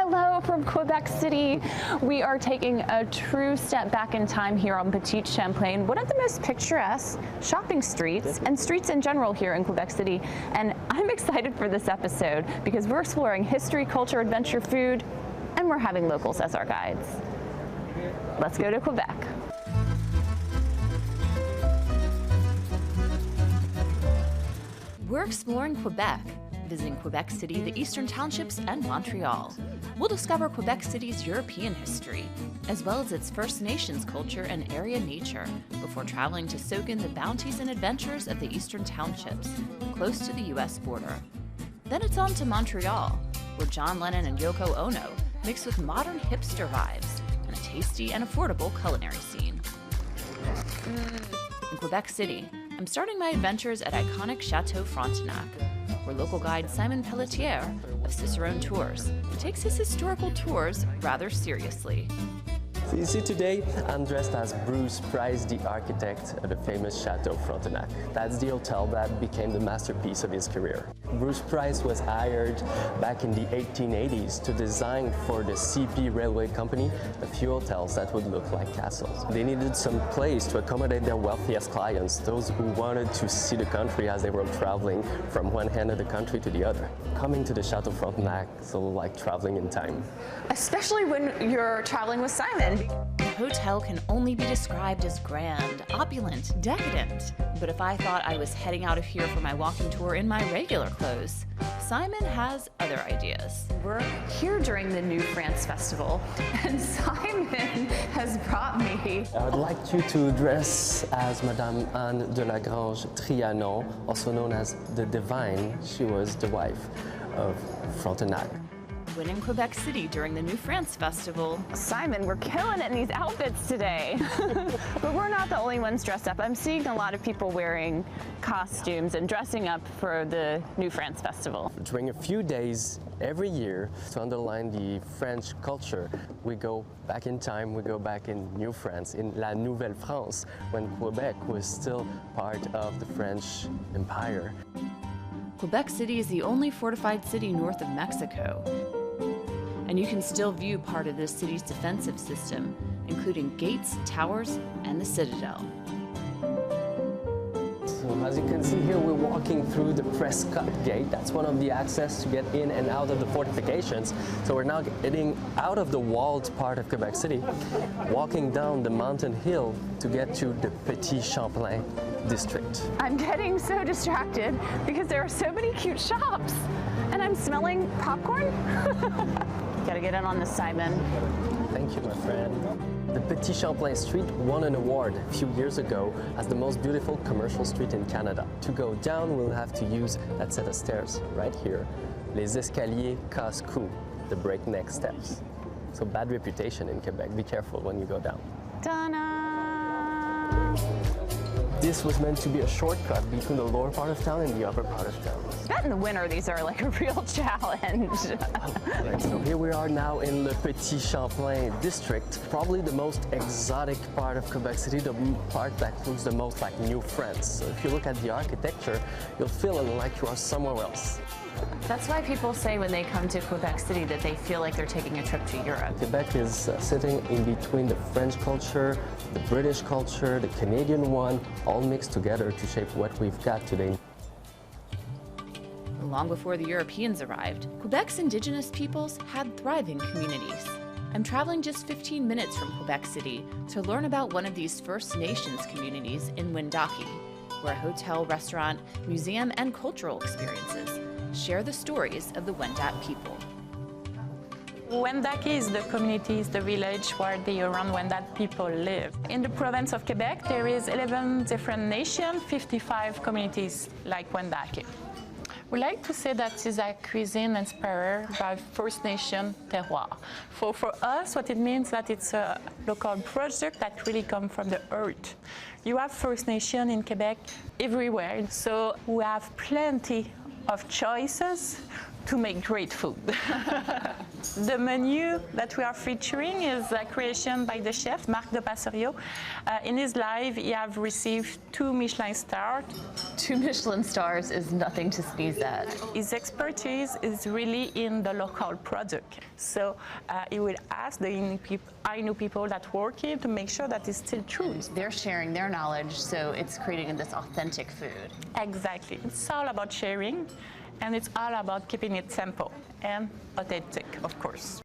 Hello from Quebec City. We are taking a true step back in time here on Petition, one of the most picturesque shopping streets and streets in general here in Quebec City. And I'm excited for this episode because we're exploring history, culture, adventure, food, and we're having locals as our guides. Let's go to Quebec. We're exploring Quebec, visiting Quebec City, the Eastern Townships, and Montreal. We'll discover Quebec City's European history, as well as its First Nations culture and area nature, before traveling to soak in the bounties and adventures of the Eastern Townships, close to the U.S. border. Then it's on to Montreal, where John Lennon and Yoko Ono mix with modern hipster vibes and a tasty and affordable culinary scene. In Quebec City, I'm starting my adventures at iconic Chateau Frontenac, where local guide Simon Pelletier of Cicerone Tours takes his historical tours rather seriously. So you see, today I'm dressed as Bruce Price, the architect of the famous Chateau Frontenac. That's the hotel that became the masterpiece of his career. Bruce Price was hired back in the 1880s to design for the CP Railway Company a few hotels that would look like castles. They needed some place to accommodate their wealthiest clients, those who wanted to see the country as they were traveling from one end of the country to the other. Coming to the Chateau Frontenac is a little like traveling in time. Especially when you're traveling with Simon. The hotel can only be described as grand, opulent, decadent. But if I thought I was heading out of here for my walking tour in my regular clothes, Simon has other ideas. We're here during the New France Festival, and Simon has brought me. I would like you to dress as Madame Anne de la Grange Trianon, also known as the Divine. She was the wife of Frontenac. When in Quebec City during the New France Festival. Simon, we're killing it in these outfits today. But we're not the only ones dressed up. I'm seeing a lot of people wearing costumes and dressing up for the New France Festival. During a few days every year, to underline the French culture, we go back in time, we go back in New France, in La Nouvelle France, when Quebec was still part of the French Empire. Quebec City is the only fortified city north of Mexico. And you can still view part of this city's defensive system, including gates, towers, and the citadel. So as you can see here, we're walking through the Prescott Gate. That's one of the access to get in and out of the fortifications. So we're now getting out of the walled part of Quebec City, walking down the mountain hill to get to the Petit Champlain district. I'm getting so distracted because there are so many cute shops, and I'm smelling popcorn. Gotta get in on this, Simon. Thank you, my friend. The Petit Champlain Street won an award a few years ago as the most beautiful commercial street in Canada. To go down, we'll have to use that set of stairs right here. Les escaliers casse-cou, the breakneck steps. So bad reputation in Quebec. Be careful when you go down. Ta-da! This was meant to be a shortcut between the lower part of town and the upper part of town. I bet in the winter these are like a real challenge. Right, so here we are now in the Petit Champlain district, probably the most exotic part of Quebec City, the part that looks the most like New France. So if you look at the architecture, you'll feel like you are somewhere else. That's why people say when they come to Quebec City that they feel like they're taking a trip to Europe. Quebec is sitting in between the French culture, the British culture, the Canadian one, all mixed together to shape what we've got today. Long before the Europeans arrived, Quebec's indigenous peoples had thriving communities. I'm traveling just 15 minutes from Quebec City to learn about one of these First Nations communities in Wendake, where a hotel, restaurant, museum, and cultural experiences share the stories of the Wendat people. Wendake is the community, is the village where the Huron-Wendat people live. In the province of Quebec, there is 11 different nations, 55 communities like Wendake. We like to say that it's a cuisine inspired by First Nation terroir. For us, what it means that it's a local product that really comes from the earth. You have First Nation in Quebec everywhere, so we have plenty of choices, to make great food. The menu that we are featuring is a creation by the chef, Marc de Passerio. In his life, he have received 2 Michelin stars. 2 Michelin stars is nothing to sneeze at. His expertise is really in the local product. So he will ask the Ainu people that work here to make sure that it's still true. They're sharing their knowledge, so it's creating this authentic food. Exactly. It's all about sharing, and it's all about keeping it simple and authentic, of course.